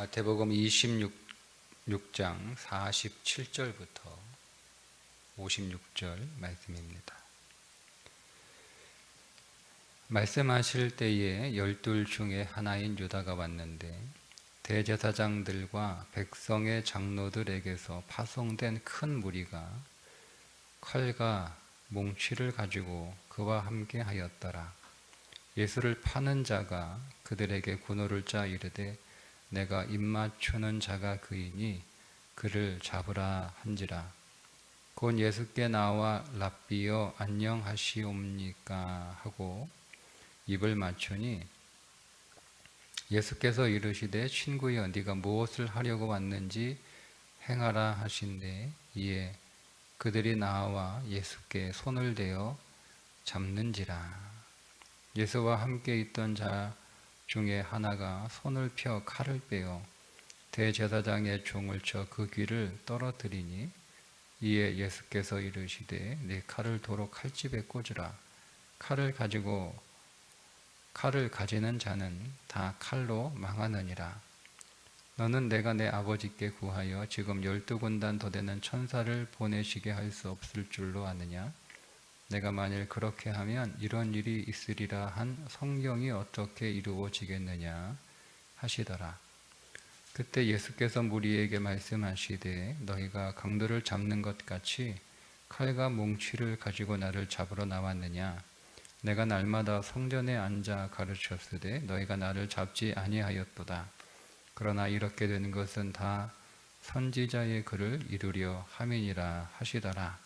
마태복음 26장 47절부터 56절 말씀입니다. 말씀하실 때에 12 중에 하나인 유다가 왔는데 대제사장들과 백성의 장로들에게서 파송된 큰 무리가 칼과 몽치를 가지고 그와 함께 하였더라. 예수를 파는 자가 그들에게 군호를 짜 이르되 내가 입맞추는 자가 그이니 그를 잡으라 한지라. 곧 예수께 나와 랍비여 안녕하시옵니까 하고 입을 맞추니 예수께서 이르시되 친구여 네가 무엇을 하려고 왔는지 행하라 하신대. 이에 그들이 나와 예수께 손을 대어 잡는지라. 예수와 함께 있던 자 중에 하나가 손을 펴 칼을 빼어 대제사장의 종을 쳐 그 귀를 떨어뜨리니 이에 예수께서 이르시되 네 칼을 도로 칼집에 꽂으라. 칼을 가지는 자는 다 칼로 망하느니라. 너는 내가 내 아버지께 구하여 지금 12군단 더 되는 천사를 보내시게 할 수 없을 줄로 아느냐? 내가 만일 그렇게 하면 이런 일이 있으리라 한 성경이 어떻게 이루어지겠느냐 하시더라. 그때 예수께서 무리에게 말씀하시되 너희가 강도를 잡는 것 같이 칼과 몽치를 가지고 나를 잡으러 나왔느냐? 내가 날마다 성전에 앉아 가르쳤으되 너희가 나를 잡지 아니하였도다. 그러나 이렇게 되는 것은 다 선지자의 글을 이루려 함이니라 하시더라.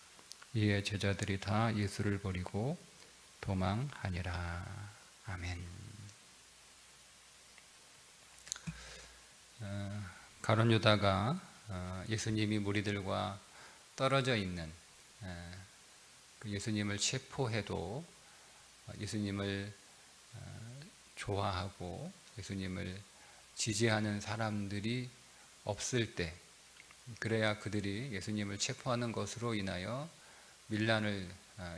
이에 제자들이 다 예수를 버리고 도망하니라. 아멘. 가룟 유다가 예수님이 무리들과 떨어져 있는 예수님을 체포해도 예수님을 좋아하고 예수님을 지지하는 사람들이 없을 때, 그래야 그들이 예수님을 체포하는 것으로 인하여 밀란을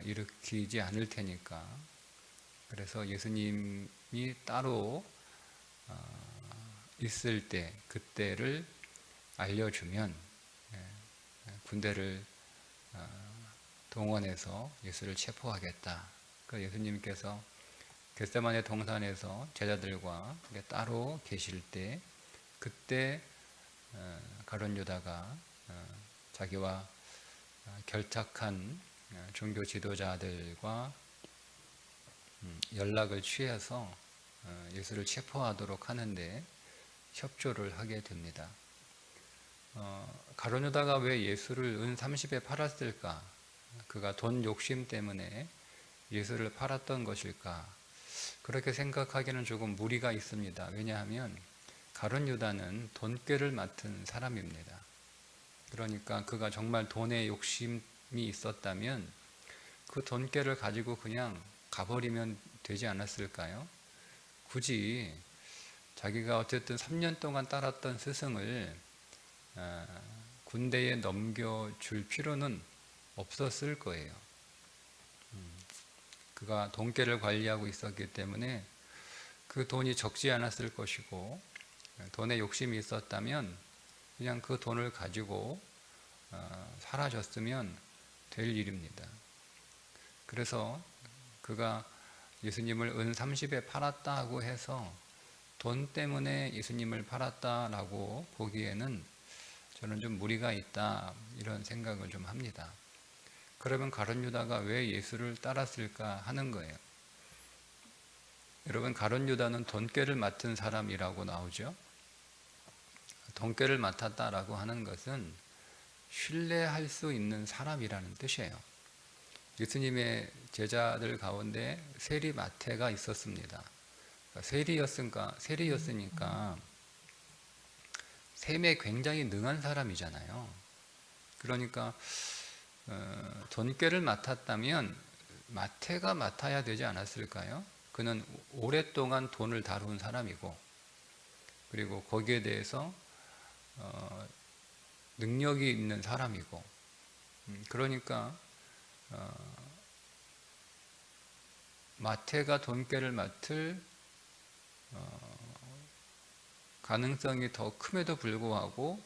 일으키지 않을 테니까, 그래서 예수님이 따로 있을 때 그때를 알려주면 군대를 동원해서 예수를 체포하겠다. 그러니까 예수님께서 겟세마네 동산에서 제자들과 따로 계실 때, 그때 가룟 유다가 자기와 결탁한 종교 지도자들과 연락을 취해서 예수를 체포하도록 하는데 협조를 하게 됩니다. 가룟 유다가 왜 예수를 은 30에 팔았을까? 그가 돈 욕심 때문에 예수를 팔았던 것일까? 그렇게 생각하기는 조금 무리가 있습니다. 왜냐하면 가룟 유다는 돈꾀를 맡은 사람입니다. 그러니까 그가 정말 돈에 욕심이 있었다면 그 돈꾀를 가지고 그냥 가버리면 되지 않았을까요? 굳이 자기가 어쨌든 3년 동안 따랐던 스승을 군대에 넘겨줄 필요는 없었을 거예요. 그가 돈꾀를 관리하고 있었기 때문에 그 돈이 적지 않았을 것이고, 돈에 욕심이 있었다면 그냥 그 돈을 가지고 사라졌으면 될 일입니다. 그래서 그가 예수님을 은 30에 팔았다고 해서 돈 때문에 예수님을 팔았다라고 보기에는 저는 좀 무리가 있다, 이런 생각을 좀 합니다. 그러면 가룟 유다가 왜 예수를 따랐을까 하는 거예요. 여러분, 가룟 유다는 돈꾀를 맡은 사람이라고 나오죠. 돈꾀를 맡았다라고 하는 것은 신뢰할 수 있는 사람이라는 뜻이에요. 예수님의 제자들 가운데 세리 마태가 있었습니다. 세리였으니까 셈에 굉장히 능한 사람이잖아요. 그러니까 돈꾀를 맡았다면 마태가 맡아야 되지 않았을까요? 그는 오랫동안 돈을 다룬 사람이고, 그리고 거기에 대해서 능력이 있는 사람이고, 그러니까 마태가 돈꾀를 맡을 가능성이 더 큼에도 불구하고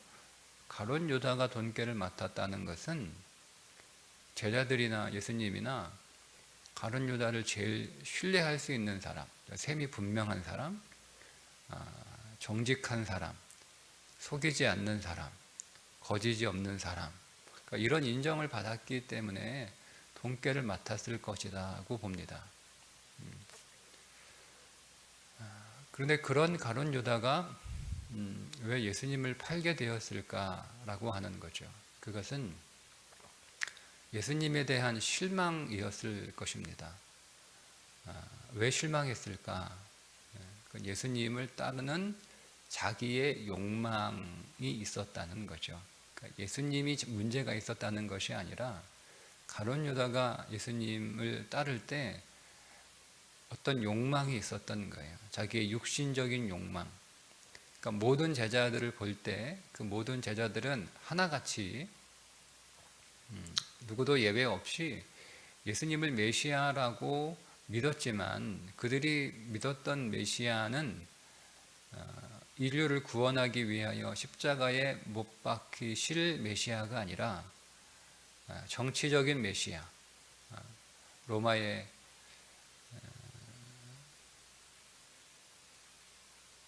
가룟 유다가 돈깨를 맡았다는 것은 제자들이나 예수님이나 가룟 유다를 제일 신뢰할 수 있는 사람, 셈이 분명한 사람, 정직한 사람, 속이지 않는 사람, 거짓이 없는 사람, 그러니까 이런 인정을 받았기 때문에 돈깨를 맡았을 것이라고 봅니다. 그런데 그런 가룟 유다가 왜 예수님을 팔게 되었을까라고 하는 거죠. 그것은 예수님에 대한 실망이었을 것입니다. 왜 실망했을까? 예수님을 따르는 자기의 욕망이 있었다는 거죠. 그러니까 예수님이 문제가 있었다는 것이 아니라 가룟 유다가 예수님을 따를 때 어떤 욕망이 있었던 거예요. 자기의 육신적인 욕망. 그러니까 모든 제자들을 볼 때 그 모든 제자들은 하나같이 누구도 예외 없이 예수님을 메시아라고 믿었지만 그들이 믿었던 메시아는 인류를 구원하기 위하여 십자가에 못 박히실 메시아가 아니라 정치적인 메시아, 로마의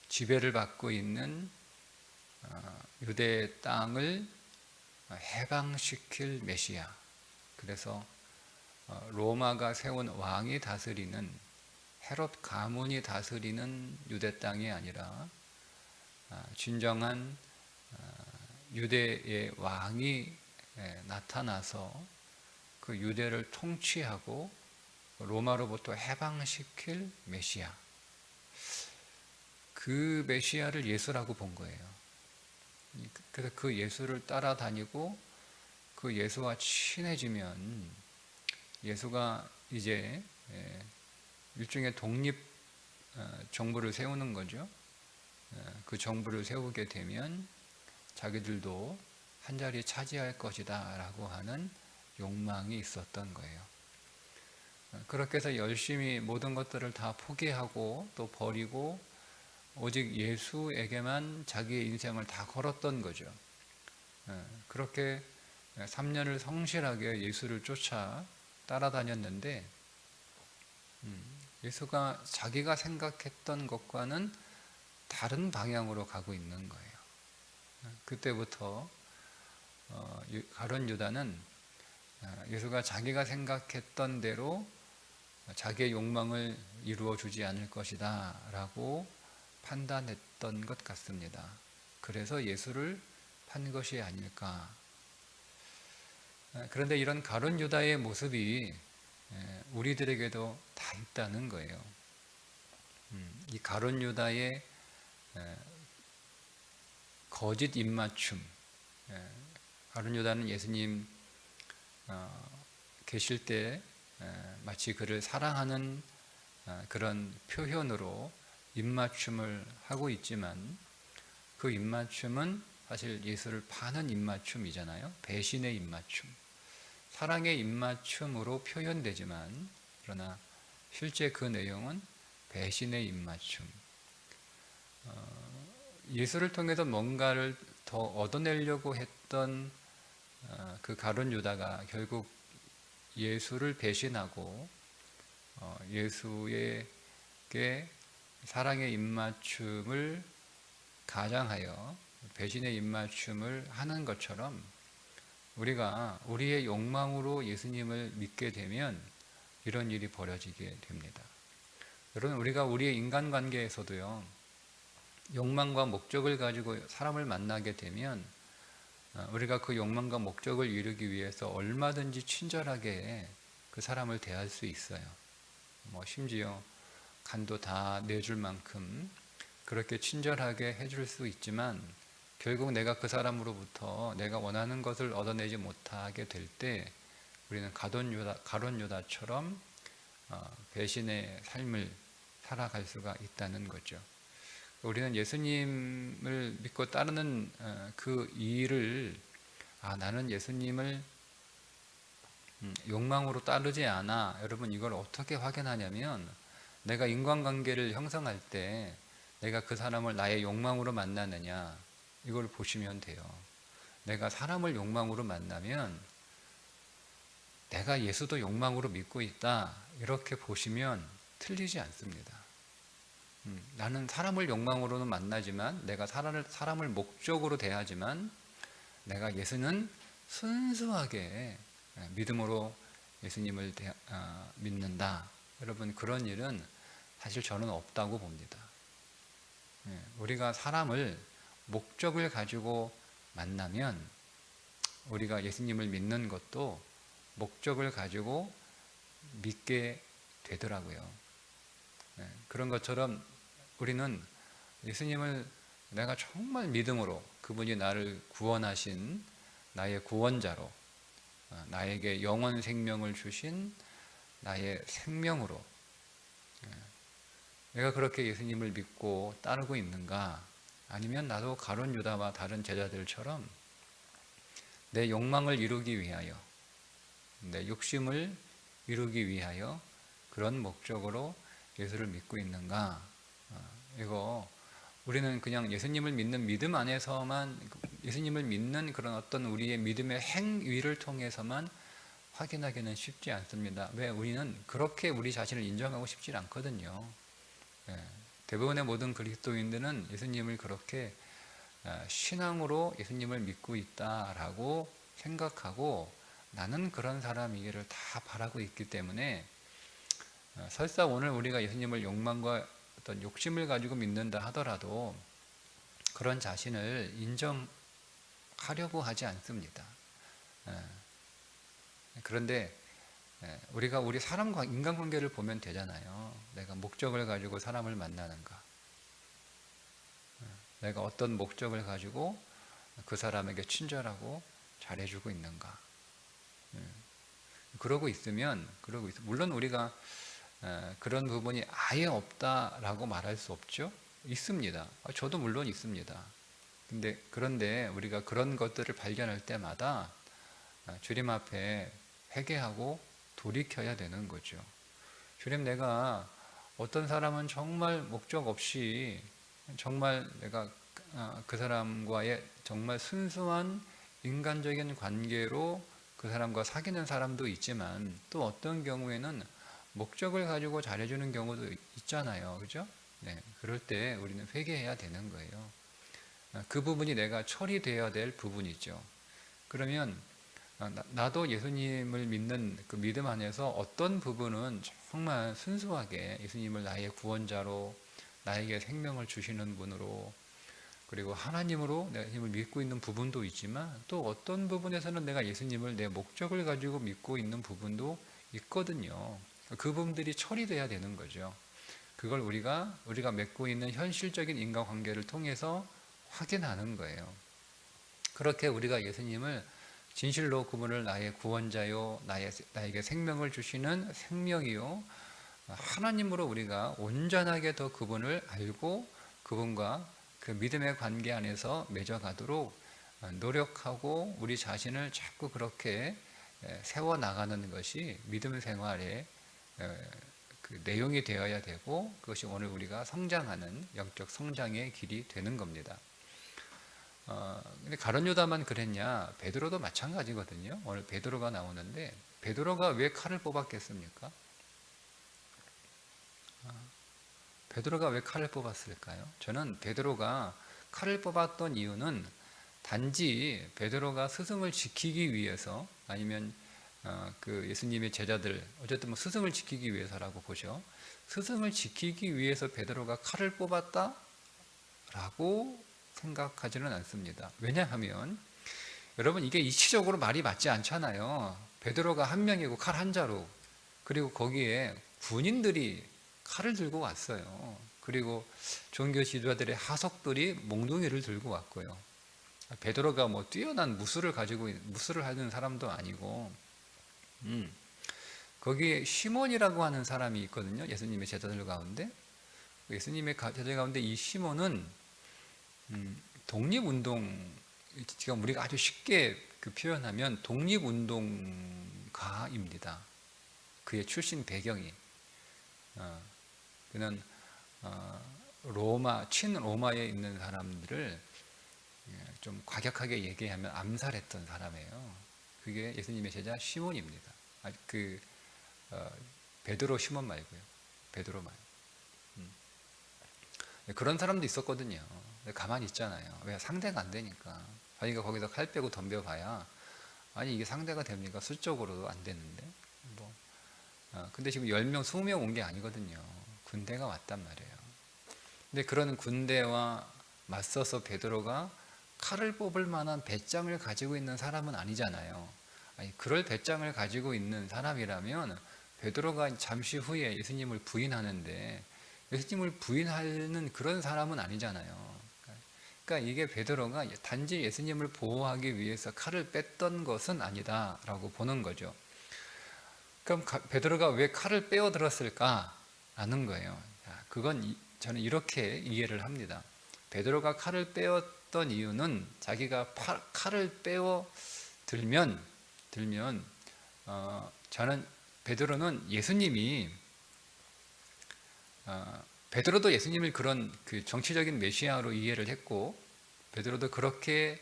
지배를 받고 있는 유대 땅을 해방시킬 메시아. 그래서 로마가 세운 왕이 다스리는 헤롯 가문이 다스리는 유대 땅이 아니라 진정한 유대의 왕이 나타나서 그 유대를 통치하고 로마로부터 해방시킬 메시아. 그 메시아를 예수라고 본 거예요. 그래서 그 예수를 따라다니고 그 예수와 친해지면 예수가 이제 일종의 독립 정부를 세우는 거죠. 그 정부를 세우게 되면 자기들도 한 자리 차지할 것이다 라고 하는 욕망이 있었던 거예요. 그렇게 해서 열심히 모든 것들을 다 포기하고 또 버리고 오직 예수에게만 자기의 인생을 다 걸었던 거죠. 그렇게 3년을 성실하게 예수를 쫓아 따라다녔는데 예수가 자기가 생각했던 것과는 다른 방향으로 가고 있는 거예요. 그때부터 가룟 유다는 예수가 자기가 생각했던 대로 자기의 욕망을 이루어 주지 않을 것이다 라고 판단했던 것 같습니다. 그래서 예수를 판 것이 아닐까. 그런데 이런 가룟 유다의 모습이 우리들에게도 다 있다는 거예요. 이 가룟 유다의 거짓 입맞춤. 가룟 유다는 예수님 계실 때 마치 그를 사랑하는 그런 표현으로 입맞춤을 하고 있지만 그 입맞춤은 사실 예수를 파는 입맞춤이잖아요. 배신의 입맞춤. 사랑의 입맞춤으로 표현되지만 그러나 실제 그 내용은 배신의 입맞춤. 예수를 통해서 뭔가를 더 얻어내려고 했던 그 가룟 유다가 결국 예수를 배신하고 예수에게 사랑의 입맞춤을 가장하여 배신의 입맞춤을 하는 것처럼 우리가 우리의 욕망으로 예수님을 믿게 되면 이런 일이 벌어지게 됩니다. 여러분, 우리가 우리의 인간관계에서도요, 욕망과 목적을 가지고 사람을 만나게 되면 우리가 그 욕망과 목적을 이루기 위해서 얼마든지 친절하게 그 사람을 대할 수 있어요. 심지어 간도 다 내줄 만큼 그렇게 친절하게 해줄 수 있지만 결국 내가 그 사람으로부터 내가 원하는 것을 얻어내지 못하게 될 때 우리는 가룟 유다처럼 배신의 삶을 살아갈 수가 있다는 거죠. 우리는 예수님을 믿고 따르는 그 일을 나는 예수님을 욕망으로 따르지 않아. 여러분, 이걸 어떻게 확인하냐면 내가 인간관계를 형성할 때 내가 그 사람을 나의 욕망으로 만나느냐, 이걸 보시면 돼요. 내가 사람을 욕망으로 만나면 내가 예수도 욕망으로 믿고 있다, 이렇게 보시면 틀리지 않습니다. 나는 사람을 욕망으로는 만나지만, 내가 사람을 목적으로 대하지만, 내가 예수는 순수하게 믿음으로 예수님을 믿는다. 여러분, 그런 일은 사실 저는 없다고 봅니다. 우리가 사람을 목적을 가지고 만나면 우리가 예수님을 믿는 것도 목적을 가지고 믿게 되더라고요. 그런 것처럼 우리는 예수님을 내가 정말 믿음으로, 그분이 나를 구원하신 나의 구원자로, 나에게 영원 생명을 주신 나의 생명으로, 내가 그렇게 예수님을 믿고 따르고 있는가? 아니면 나도 가룟 유다와 다른 제자들처럼 내 욕망을 이루기 위하여, 내 욕심을 이루기 위하여 그런 목적으로 예수를 믿고 있는가? 이거 우리는 그냥 예수님을 믿는 믿음 안에서만, 예수님을 믿는 그런 어떤 우리의 믿음의 행위를 통해서만 확인하기는 쉽지 않습니다. 왜? 우리는 그렇게 우리 자신을 인정하고 싶지 않거든요. 대부분의 모든 그리스도인들은 예수님을 그렇게 신앙으로 예수님을 믿고 있다라고 생각하고, 나는 그런 사람이기를 다 바라고 있기 때문에, 설사 오늘 우리가 예수님을 욕망과 어떤 욕심을 가지고 믿는다 하더라도 그런 자신을 인정하려고 하지 않습니다. 그런데 우리가 우리 사람과 인간관계를 보면 되잖아요. 내가 목적을 가지고 사람을 만나는가, 내가 어떤 목적을 가지고 그 사람에게 친절하고 잘해주고 있는가. 그러고 있으면, 물론 우리가 그런 부분이 아예 없다라고 말할 수 없죠. 있습니다. 저도 물론 있습니다. 그런데 우리가 그런 것들을 발견할 때마다 주님 앞에 회개하고 돌이켜야 되는 거죠. 주님, 내가 어떤 사람은 정말 목적 없이, 정말 내가 그 사람과의 정말 순수한 인간적인 관계로 그 사람과 사귀는 사람도 있지만, 또 어떤 경우에는 목적을 가지고 잘해주는 경우도 있잖아요. 그죠? 그럴 때 우리는 회개해야 되는 거예요. 그 부분이 내가 처리되어야 될 부분이죠. 그러면 나도 예수님을 믿는 그 믿음 안에서 어떤 부분은 정말 순수하게 예수님을 나의 구원자로, 나에게 생명을 주시는 분으로, 그리고 하나님으로 내가 예수님을 믿고 있는 부분도 있지만, 또 어떤 부분에서는 내가 예수님을 내 목적을 가지고 믿고 있는 부분도 있거든요. 그 부분들이 처리돼야 되는 거죠. 그걸 우리가 맺고 있는 현실적인 인간관계를 통해서 확인하는 거예요. 그렇게 우리가 예수님을 진실로 그분을 나의 구원자요, 나에게 생명을 주시는 생명이요, 하나님으로 우리가 온전하게 더 그분을 알고 그분과 그 믿음의 관계 안에서 맺어가도록 노력하고 우리 자신을 자꾸 그렇게 세워나가는 것이 믿음 생활의 그 내용이 되어야 되고, 그것이 오늘 우리가 성장하는 영적 성장의 길이 되는 겁니다. 근데 가룟 유다만 그랬냐? 베드로도 마찬가지거든요. 오늘 베드로가 나오는데, 베드로가 왜 칼을 뽑았겠습니까? 베드로가 왜 칼을 뽑았을까요? 저는 베드로가 칼을 뽑았던 이유는 단지 베드로가 스승을 지키기 위해서, 아니면 그 예수님의 제자들, 어쨌든 뭐 스승을 지키기 위해서라고 보죠. 스승을 지키기 위해서 베드로가 칼을 뽑았다라고 생각하지는 않습니다. 왜냐하면 여러분, 이게 이치적으로 말이 맞지 않잖아요. 베드로가 한 명이고 칼 한 자루, 그리고 거기에 군인들이 칼을 들고 왔어요. 그리고 종교 지도자들의 하석들이 몽둥이를 들고 왔고요. 베드로가 뭐 뛰어난 무술을 하는 사람도 아니고, 거기에 시몬이라고 하는 사람이 있거든요. 예수님의 제자들 가운데. 예수님의 제자들 가운데 이 시몬은 독립운동, 지금 우리가 아주 쉽게 표현하면 독립운동가입니다. 그의 출신 배경이. 그는 로마, 친로마에 있는 사람들을 좀 과격하게 얘기하면 암살했던 사람이에요. 그게 예수님의 제자 시몬입니다. 어, 베드로 시몬 말고요. 베드로만. 그런 사람도 있었거든요. 가만히 있잖아요. 왜? 상대가 안 되니까. 자기가 거기서 칼 빼고 덤벼봐야, 아니 이게 상대가 됩니까? 수적으로도 안 되는데. 뭐. 근데 지금 10명, 20명 온 게 아니거든요. 군대가 왔단 말이에요. 근데 그런 군대와 맞서서 베드로가 칼을 뽑을 만한 배짱을 가지고 있는 사람은 아니잖아요. 아니, 그럴 배짱을 가지고 있는 사람이라면 베드로가 잠시 후에 예수님을 부인하는데 예수님을 부인하는 그런 사람은 아니잖아요. 그러니까 이게 베드로가 단지 예수님을 보호하기 위해서 칼을 뺐던 것은 아니다라고 보는 거죠. 그럼 베드로가 왜 칼을 빼어 들었을까? 라는 거예요. 그건 저는 이렇게 이해를 합니다. 베드로가 칼을 빼었던 이유는 자기가 칼을 빼어 들면 저는 베드로는 베드로도 예수님을 그런 그 정치적인 메시아로 이해를 했고 베드로도 그렇게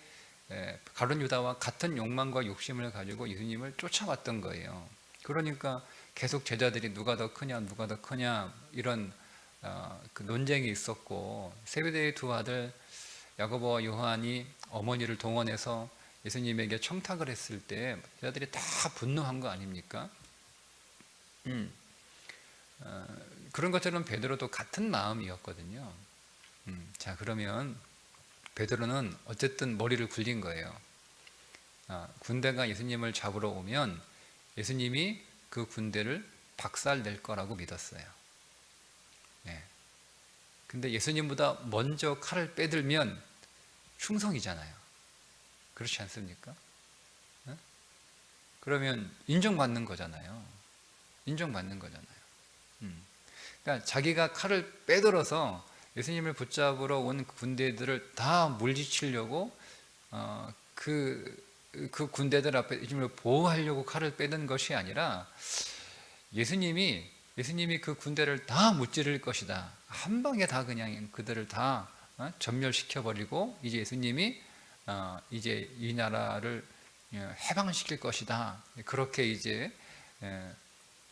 가룟 유다와 같은 욕망과 욕심을 가지고 예수님을 쫓아왔던 거예요. 그러니까 계속 제자들이 누가 더 크냐 이런 그 논쟁이 있었고 세베대의 두 아들 야고보와 요한이 어머니를 동원해서 예수님에게 청탁을 했을 때 제자들이 다 분노한 거 아닙니까? 그런 것처럼 베드로도 같은 마음이었거든요. 자, 그러면 베드로는 어쨌든 머리를 굴린 거예요. 군대가 예수님을 잡으러 오면 예수님이 그 군대를 박살낼 거라고 믿었어요. 네. 근데 예수님보다 먼저 칼을 빼들면 충성이잖아요. 그렇지 않습니까? 네? 그러면 인정받는 거잖아요. 그러니까 자기가 칼을 빼들어서 예수님을 붙잡으러 온 군대들을 다 물리치려고 그 군대들 앞에 예수님을 보호하려고 칼을 빼든 것이 아니라 예수님이 그 군대를 다 무찌를 것이다. 한 방에 다 그냥 그들을 다 전멸시켜버리고 이제 예수님이 이제 이 나라를 해방시킬 것이다. 그렇게 이제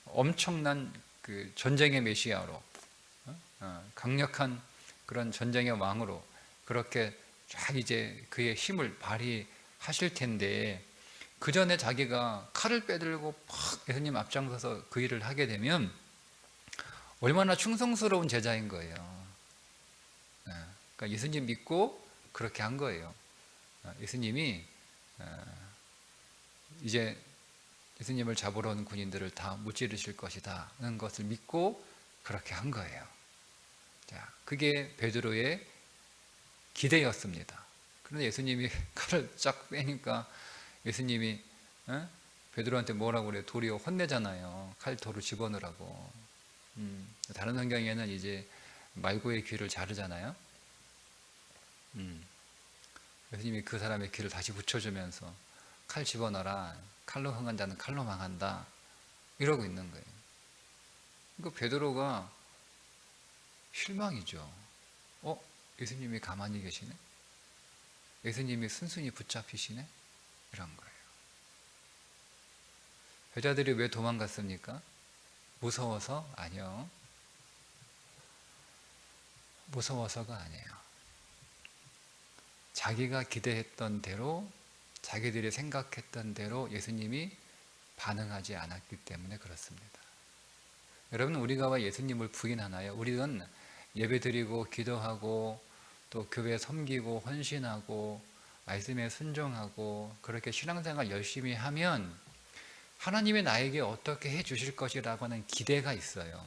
엄청난 그 전쟁의 메시아로 강력한 그런 전쟁의 왕으로 그렇게 쫙 이제 그의 힘을 발휘하실 텐데 그 전에 자기가 칼을 빼들고 팍 예수님 앞장서서 그 일을 하게 되면 얼마나 충성스러운 제자인 거예요. 그러니까 예수님 믿고 그렇게 한 거예요. 예수님이 이제 예수님을 잡으러 온 군인들을 다 무찌르실 것이다는 것을 믿고 그렇게 한 거예요. 자, 그게 베드로의 기대였습니다. 그런데 예수님이 칼을 쫙 빼니까 예수님이 베드로한테 뭐라고 그래요? 도리어 혼내잖아요. 칼 도로 집어넣으라고. 다른 성경에는 이제 말고의 귀를 자르잖아요. 예수님이 그 사람의 귀를 다시 붙여주면서 칼 집어넣어라. 칼로 흥한 자는 칼로 망한다. 이러고 있는 거예요. 그러니까 베드로가 실망이죠. 예수님이 가만히 계시네? 예수님이 순순히 붙잡히시네? 이런 거예요. 여자들이 왜 도망갔습니까? 무서워서? 아니요. 무서워서가 아니에요. 자기가 기대했던 대로 자기들이 생각했던 대로 예수님이 반응하지 않았기 때문에 그렇습니다. 여러분, 우리가 왜 예수님을 부인하나요? 우리는 예배드리고 기도하고 또 교회 섬기고 헌신하고 말씀에 순종하고 그렇게 신앙생활 열심히 하면 하나님이 나에게 어떻게 해 주실 것이라고 하는 기대가 있어요.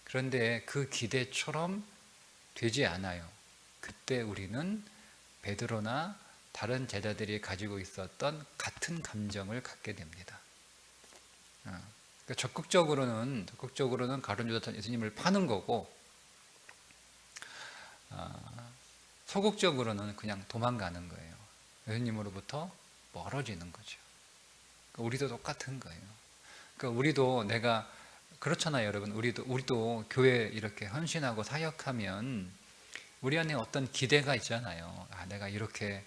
그런데 그 기대처럼 되지 않아요. 그때 우리는 베드로나 다른 제자들이 가지고 있었던 같은 감정을 갖게 됩니다. 그러니까 적극적으로는 가룟 유다 예수님을 파는 거고 소극적으로는 그냥 도망가는 거예요. 예수님으로부터 멀어지는 거죠. 그러니까 우리도 똑같은 거예요. 그러니까 우리도 내가 그렇잖아요, 여러분. 우리도 교회 이렇게 헌신하고 사역하면 우리 안에 어떤 기대가 있잖아요. 내가 이렇게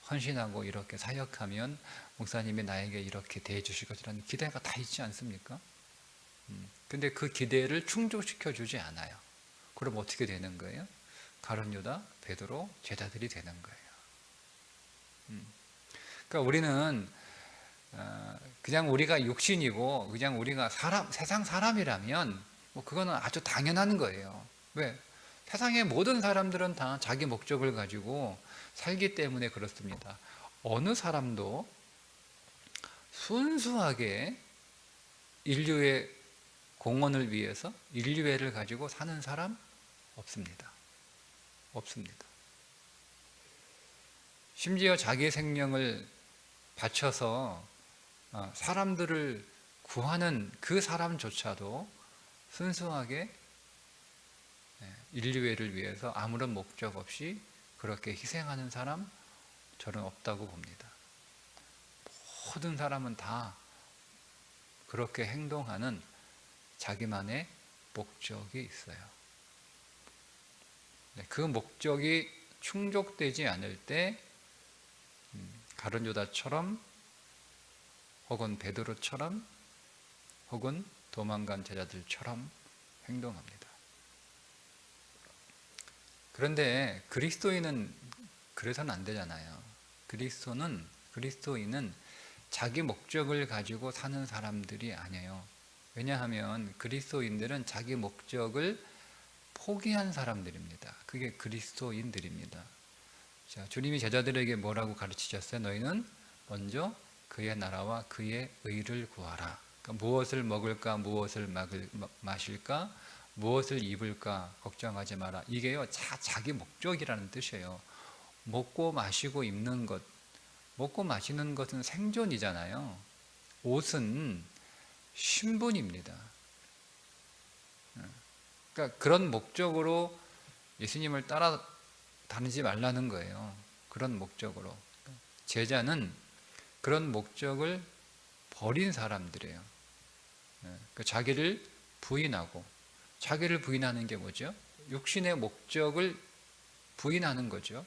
헌신하고 이렇게 사역하면 목사님이 나에게 이렇게 대해 주실 것이라는 기대가 다 있지 않습니까? 근데 그 기대를 충족시켜 주지 않아요. 그럼 어떻게 되는 거예요? 가룟 유다, 베드로, 제자들이 되는 거예요. 그러니까 우리는 그냥 우리가 육신이고 그냥 우리가 세상 사람이라면 뭐 그거는 아주 당연한 거예요. 왜? 세상의 모든 사람들은 다 자기 목적을 가지고 살기 때문에 그렇습니다. 어느 사람도 순수하게 인류의 공헌을 위해서 인류애를 가지고 사는 사람 없습니다. 없습니다. 심지어 자기 생명을 바쳐서 사람들을 구하는 그 사람조차도 순수하게 인류애를 위해서 아무런 목적 없이 그렇게 희생하는 사람 저는 없다고 봅니다. 모든 사람은 다 그렇게 행동하는 자기만의 목적이 있어요. 그 목적이 충족되지 않을 때 가룟 유다처럼 혹은 베드로처럼 혹은 도망간 제자들처럼 행동합니다. 그런데 그리스도인은 그래서는 안 되잖아요. 그리스도인은 자기 목적을 가지고 사는 사람들이 아니에요. 왜냐하면 그리스도인들은 자기 목적을 포기한 사람들입니다. 그게 그리스도인들입니다. 자, 주님이 제자들에게 뭐라고 가르치셨어요? 너희는 먼저 그의 나라와 그의 의를 구하라. 그러니까 무엇을 먹을까, 무엇을 마실까, 무엇을 입을까 걱정하지 마라. 이게요, 자기 목적이라는 뜻이에요. 먹고 마시고 입는 것, 먹고 마시는 것은 생존이잖아요. 옷은 신분입니다. 그러니까 그런 목적으로 예수님을 따라 다니지 말라는 거예요. 그런 목적으로. 제자는 그런 목적을 버린 사람들이에요. 자기를 부인하고, 자기를 부인하는 게 뭐죠? 육신의 목적을 부인하는 거죠.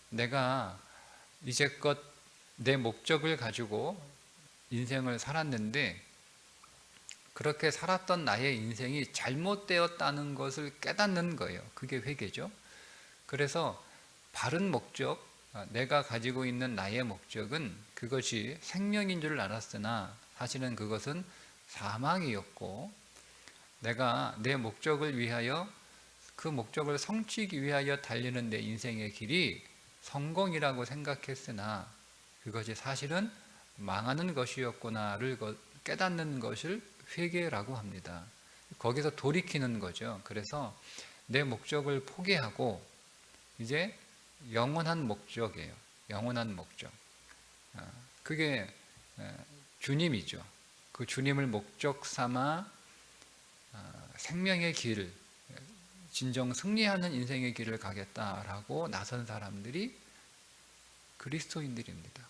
내가 이제껏 내 목적을 가지고 인생을 살았는데 그렇게 살았던 나의 인생이 잘못되었다는 것을 깨닫는 거예요. 그게 회개죠. 그래서 바른 목적, 내가 가지고 있는 나의 목적은 그것이 생명인 줄 알았으나 사실은 그것은 사망이었고, 내가 내 목적을 위하여 그 목적을 성취하기 위하여 달리는 내 인생의 길이 성공이라고 생각했으나 그것이 사실은 망하는 것이었구나를 깨닫는 것을 회개라고 합니다. 거기서 돌이키는 거죠. 그래서 내 목적을 포기하고 이제 영원한 목적이에요. 영원한 목적. 그게 주님이죠. 그 주님을 목적 삼아 생명의 길, 진정 승리하는 인생의 길을 가겠다라고 나선 사람들이 그리스도인들입니다.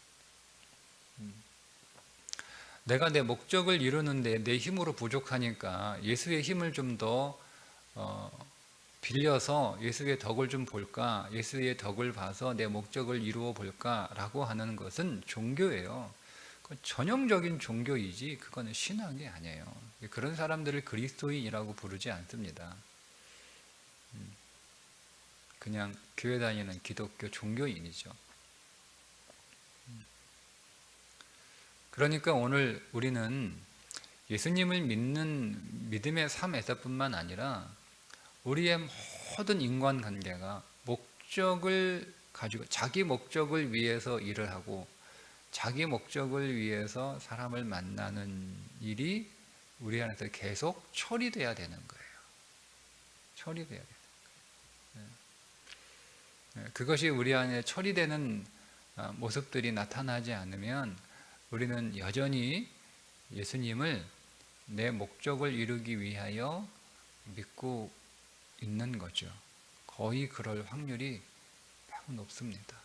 내가 내 목적을 이루는데 내 힘으로 부족하니까 예수의 힘을 좀 더 빌려서 예수의 덕을 좀 볼까, 예수의 덕을 봐서 내 목적을 이루어 볼까라고 하는 것은 종교예요. 전형적인 종교이지 그거는 신앙이 아니에요. 그런 사람들을 그리스도인이라고 부르지 않습니다. 그냥 교회 다니는 기독교 종교인이죠. 그러니까 오늘 우리는 예수님을 믿는 믿음의 삶에서뿐만 아니라 우리의 모든 인간관계가 목적을 가지고 자기 목적을 위해서 일을 하고 자기 목적을 위해서 사람을 만나는 일이 우리 안에서 계속 처리돼야 되는 거예요. 처리돼야 돼요. 그것이 우리 안에 처리되는 모습들이 나타나지 않으면 우리는 여전히 예수님을 내 목적을 이루기 위하여 믿고 있는 거죠. 거의 그럴 확률이 매우 높습니다.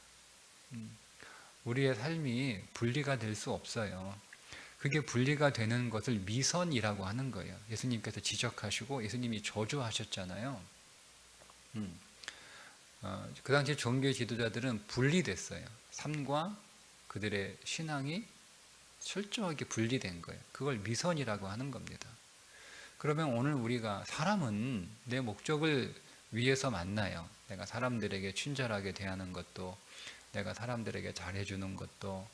우리의 삶이 분리가 될 수 없어요. 그게 분리가 되는 것을 미선이라고 하는 거예요. 예수님께서 지적하시고 예수님이 저주하셨잖아요. 그 당시 종교 지도자들은 분리됐어요. 삶과 그들의 신앙이 철저하게 분리된 거예요. 그걸 미선이라고 하는 겁니다. 그러면 오늘 우리가 사람은 내 목적을 위해서 만나요. 내가 사람들에게 친절하게 대하는 것도, 내가 사람들에게 잘해주는 것도,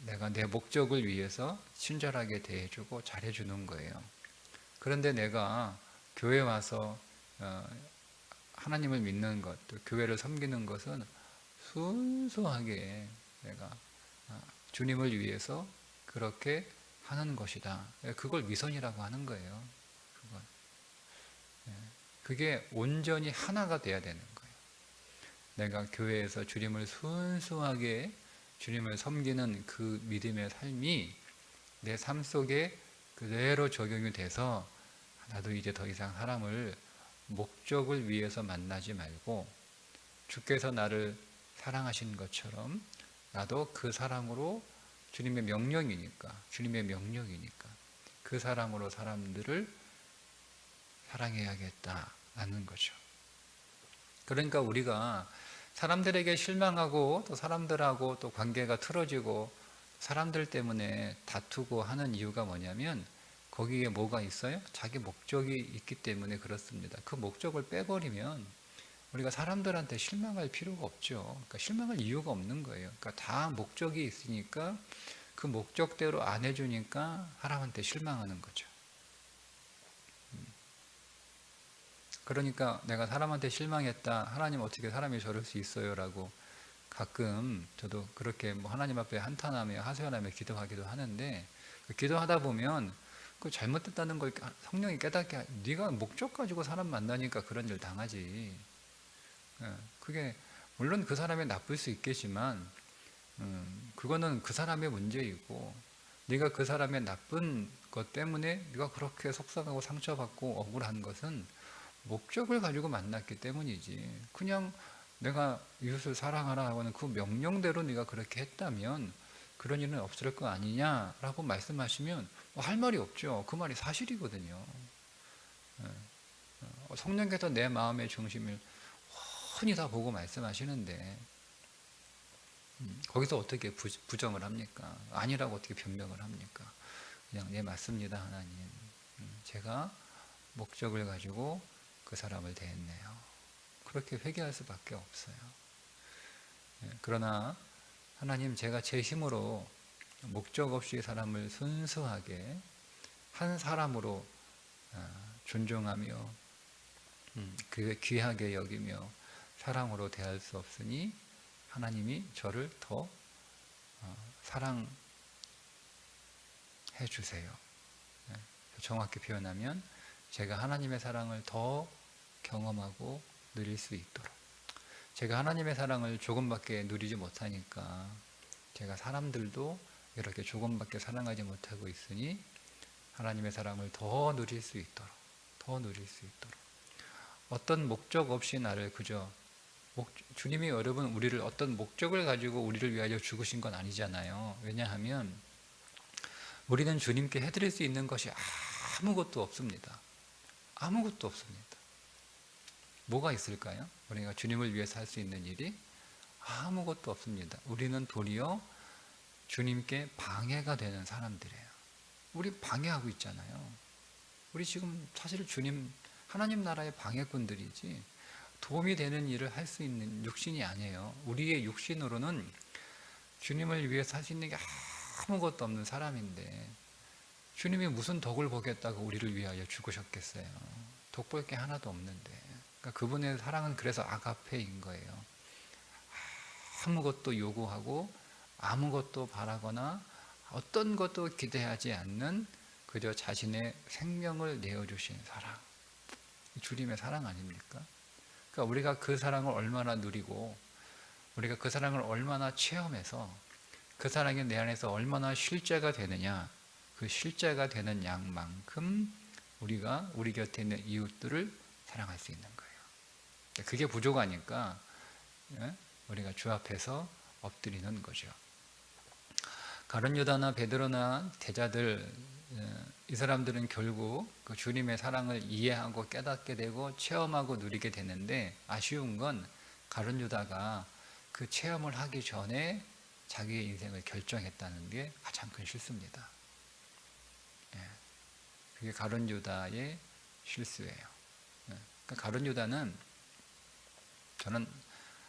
내가 내 목적을 위해서 친절하게 대해주고 잘해주는 거예요. 그런데 내가 교회 와서 하나님을 믿는 것, 또 교회를 섬기는 것은 순수하게 내가 주님을 위해서 그렇게 하는 것이다. 그걸 미선이라고 하는 거예요. 그게 온전히 하나가 돼야 되는 거예요. 내가 교회에서 주님을 순수하게 주님을 섬기는 그 믿음의 삶이 내 삶 속에 그대로 적용이 돼서 나도 이제 더 이상 사람을 목적을 위해서 만나지 말고 주께서 나를 사랑하신 것처럼 나도 그 사랑으로 주님의 명령이니까 그 사랑으로 사람들을 사랑해야겠다라는 거죠. 그러니까 우리가 사람들에게 실망하고 또 사람들하고 또 관계가 틀어지고 사람들 때문에 다투고 하는 이유가 뭐냐면 거기에 뭐가 있어요? 자기 목적이 있기 때문에 그렇습니다. 그 목적을 빼버리면 우리가 사람들한테 실망할 필요가 없죠. 그러니까 실망할 이유가 없는 거예요. 그러니까 다 목적이 있으니까 그 목적대로 안 해주니까 사람한테 실망하는 거죠. 그러니까 내가 사람한테 실망했다. 하나님 어떻게 사람이 저럴 수 있어요? 라고 가끔 저도 그렇게 뭐 하나님 앞에 한탄하며 하소연하며 기도하기도 하는데 기도하다 보면 그 잘못됐다는 걸 성령이 깨닫게 네가 목적 가지고 사람 만나니까 그런 일 당하지. 그게 물론 그 사람이 나쁠 수 있겠지만 그거는 그 사람의 문제이고 네가 그 사람의 나쁜 것 때문에 네가 그렇게 속상하고 상처받고 억울한 것은 목적을 가지고 만났기 때문이지. 그냥 내가 이웃을 사랑하라 하고는 그 명령대로 네가 그렇게 했다면 그런 일은 없을 거 아니냐라고 말씀하시면 할 말이 없죠. 그 말이 사실이거든요. 성령께서 내 마음의 중심을 훤히 다 보고 말씀하시는데 거기서 어떻게 부정을 합니까? 아니라고 어떻게 변명을 합니까? 그냥 네 맞습니다 하나님. 제가 목적을 가지고 그 사람을 대했네요. 그렇게 회개할 수밖에 없어요. 그러나 하나님 제가 제 힘으로 목적 없이 사람을 순수하게 한 사람으로 존중하며 그 귀하게 여기며 사랑으로 대할 수 없으니 하나님이 저를 더 사랑해 주세요. 정확히 표현하면 제가 하나님의 사랑을 더 경험하고 누릴 수 있도록 제가 하나님의 사랑을 조금밖에 누리지 못하니까 제가 사람들도 이렇게 조금밖에 사랑하지 못하고 있으니 하나님의 사랑을 더 누릴 수 있도록 어떤 목적 없이 나를 그저 주님이 여러분 우리를 어떤 목적을 가지고 우리를 위하여 죽으신 건 아니잖아요. 왜냐하면 우리는 주님께 해드릴 수 있는 것이 아무것도 없습니다. 아무것도 없습니다. 뭐가 있을까요? 우리가 주님을 위해서 할 수 있는 일이 아무것도 없습니다. 우리는 도리어 주님께 방해가 되는 사람들이에요. 우리 방해하고 있잖아요. 우리 지금 사실 하나님 나라의 방해꾼들이지 도움이 되는 일을 할 수 있는 육신이 아니에요. 우리의 육신으로는 주님을 위해서 할 수 있는 게 아무것도 없는 사람인데 주님이 무슨 덕을 보겠다고 우리를 위하여 죽으셨겠어요. 덕 볼 게 하나도 없는데. 그러니까 그분의 사랑은 그래서 아가페인 거예요. 아무것도 요구하고 아무것도 바라거나 어떤 것도 기대하지 않는 그저 자신의 생명을 내어주신 사랑. 주님의 사랑 아닙니까? 그러니까 우리가 그 사랑을 얼마나 누리고 우리가 그 사랑을 얼마나 체험해서 그 사랑이 내 안에서 얼마나 실제가 되느냐, 그 실제가 되는 양만큼 우리가 우리 곁에 있는 이웃들을 사랑할 수 있는 거예요. 그게 부족하니까 우리가 주 앞에서 엎드리는 거죠. 가룟 유다나 베드로나 제자들, 이 사람들은 결국 그 주님의 사랑을 이해하고 깨닫게 되고 체험하고 누리게 되는데, 아쉬운 건 가룟 유다가 그 체험을 하기 전에 자기의 인생을 결정했다는 게 가장 큰 실수입니다. 그게 가룟 유다의 실수예요. 그러니까 가룟 유다는 저는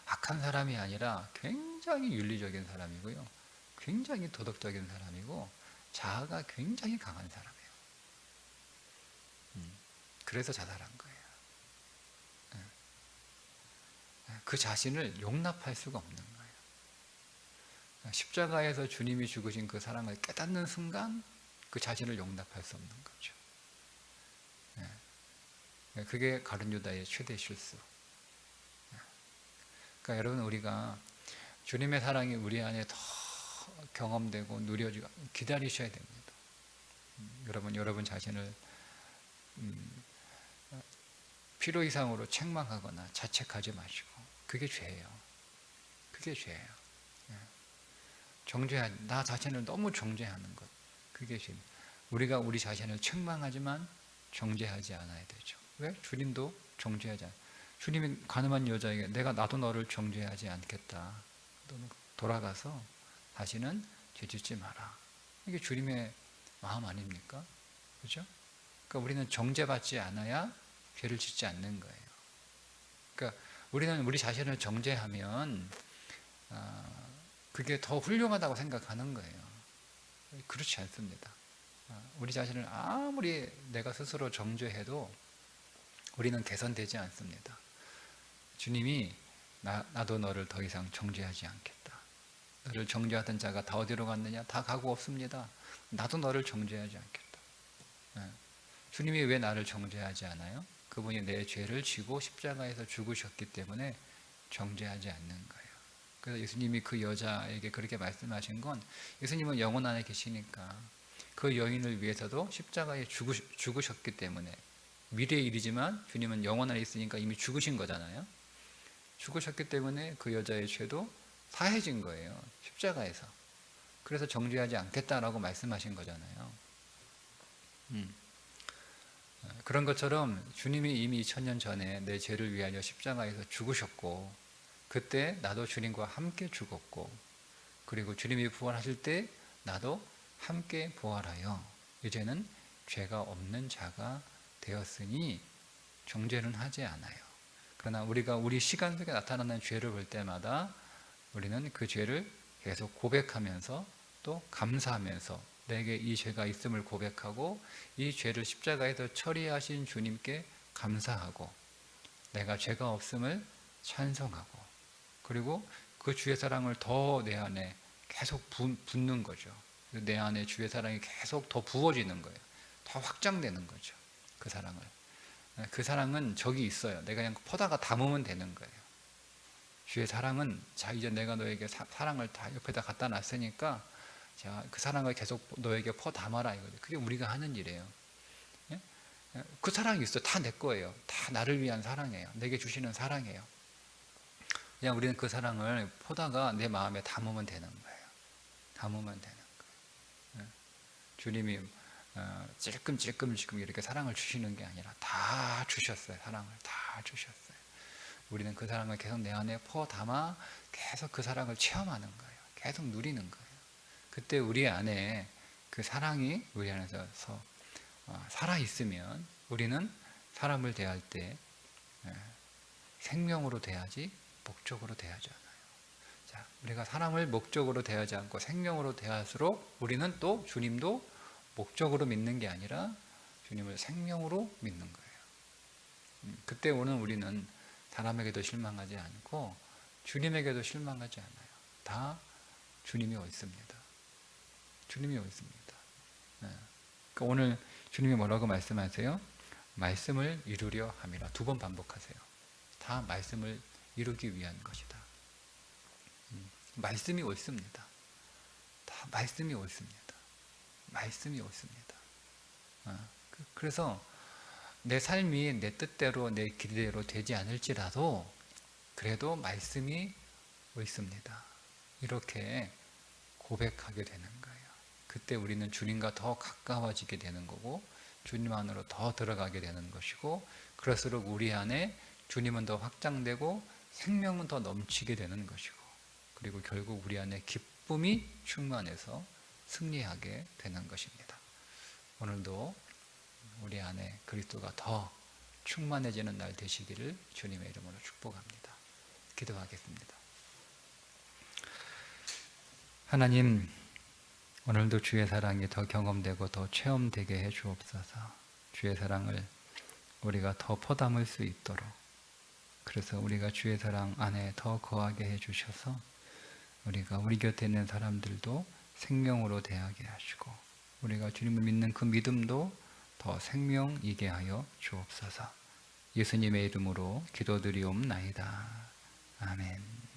악한 사람이 아니라 굉장히 윤리적인 사람이고요, 굉장히 도덕적인 사람이고 자아가 굉장히 강한 사람이에요. 그래서 자살한 거예요. 그 자신을 용납할 수가 없는 거예요. 십자가에서 주님이 죽으신 그 사랑을 깨닫는 순간 그 자신을 용납할 수 없는 거죠. 그게 가룟 유다의 최대 실수. 그러니까 여러분, 우리가 주님의 사랑이 우리 안에 더 경험되고 누려지고 기다리셔야 됩니다. 여러분 자신을 필요 이상으로 책망하거나 자책하지 마시고, 그게 죄예요. 그게 죄예요. 나 자신을 너무 정죄하는 것, 그게 죄. 우리가 우리 자신을 책망하지만 정죄하지 않아야 되죠. 왜? 주님도 정죄하지 않아요. 주님이 가늠한 여자에게 나도 너를 정죄하지 않겠다, 너는 돌아가서 다시는 죄짓지 마라. 이게 주님의 마음 아닙니까? 그렇죠? 그러니까 우리는 정죄받지 않아야 죄를 짓지 않는 거예요. 그러니까 우리는 우리 자신을 정죄하면 그게 더 훌륭하다고 생각하는 거예요. 그렇지 않습니다. 우리 자신을 아무리 내가 스스로 정죄해도 우리는 개선되지 않습니다. 주님이 나도 너를 더 이상 정죄하지 않겠다. 너를 정죄하던 자가 다 어디로 갔느냐? 다 가고 없습니다. 나도 너를 정죄하지 않겠다. 주님이 왜 나를 정죄하지 않아요? 그분이 내 죄를 지고 십자가에서 죽으셨기 때문에 정죄하지 않는 거예요. 그래서 예수님이 그 여자에게 그렇게 말씀하신 건, 예수님은 영혼 안에 계시니까 그 여인을 위해서도 십자가에 죽으셨기 때문에, 미래의 일이지만 주님은 영혼 안에 있으니까 이미 죽으신 거잖아요. 죽으셨기 때문에 그 여자의 죄도 사해진 거예요, 십자가에서. 그래서 정죄하지 않겠다라고 말씀하신 거잖아요. 그런 것처럼 주님이 이미 2000년 전에 내 죄를 위하여 십자가에서 죽으셨고, 그때 나도 주님과 함께 죽었고, 그리고 주님이 부활하실 때 나도 함께 부활하여 이제는 죄가 없는 자가 되었으니 정죄는 하지 않아요. 그러나 우리가 우리 시간 속에 나타나는 죄를 볼 때마다 우리는 그 죄를 계속 고백하면서 또 감사하면서 내게 이 죄가 있음을 고백하고, 이 죄를 십자가에서 처리하신 주님께 감사하고, 내가 죄가 없음을 찬송하고, 그리고 그 주의 사랑을 더 내 안에 계속 붓는 거죠. 내 안에 주의 사랑이 계속 더 부어지는 거예요. 더 확장되는 거죠. 그 사랑을. 그 사랑은 저기 있어요. 내가 그냥 퍼다가 담으면 되는 거예요. 주의 사랑은, 자, 이제 내가 너에게 사랑을 다 옆에다 갖다 놨으니까 자, 그 사랑을 계속 너에게 퍼 담아라, 이거죠. 그게 우리가 하는 일이에요. 그 사랑이 있어요. 다 내 거예요. 다 나를 위한 사랑이에요. 내게 주시는 사랑이에요. 그냥 우리는 그 사랑을 포다가 내 마음에 담으면 되는 거예요. 담으면 되는 거예요. 주님이 찔끔찔끔 지금 이렇게 사랑을 주시는 게 아니라 다 주셨어요. 사랑을 다 주셨어요. 우리는 그 사랑을 계속 내 안에 퍼 담아 계속 그 사랑을 체험하는 거예요. 계속 누리는 거예요. 그때 우리 안에 그 사랑이 우리 안에서 살아있으면 우리는 사람을 대할 때 생명으로 대하지 목적으로 대하지 않아요. 자, 우리가 사람을 목적으로 대하지 않고 생명으로 대할수록 우리는 또 주님도 목적으로 믿는 게 아니라 주님을 생명으로 믿는 거예요. 그때 오는 우리는 사람에게도 실망하지 않고 주님에게도 실망하지 않아요. 다 주님이 와 있습니다. 주님이 와 있습니다. 그러니까 오늘 주님이 뭐라고 말씀하세요? 말씀을 이루려 함이라. 2번 반복하세요. 다 말씀을 이루기 위한 것이다. 말씀이 옳습니다. 다 말씀이 옳습니다. 말씀이 옳습니다. 그래서 내 삶이 내 뜻대로 내 기대대로 되지 않을지라도 그래도 말씀이 옳습니다. 이렇게 고백하게 되는 거예요. 그때 우리는 주님과 더 가까워지게 되는 거고 주님 안으로 더 들어가게 되는 것이고 그럴수록 우리 안에 주님은 더 확장되고 생명은 더 넘치게 되는 것이고 그리고 결국 우리 안에 기쁨이 충만해서 승리하게 되는 것입니다. 오늘도 우리 안에 그리스도가 더 충만해지는 날 되시기를 주님의 이름으로 축복합니다. 기도하겠습니다. 하나님, 오늘도 주의 사랑이 더 경험되고 더 체험되게 해 주옵소서. 주의 사랑을 우리가 더 퍼담을 수 있도록, 그래서 우리가 주의 사랑 안에 더 거하게 해 주셔서 우리가 우리 곁에 있는 사람들도 생명으로 대하게 하시고 우리가 주님을 믿는 그 믿음도 더 생명이게 하여 주옵소서. 예수님의 이름으로 기도드리옵나이다. 아멘.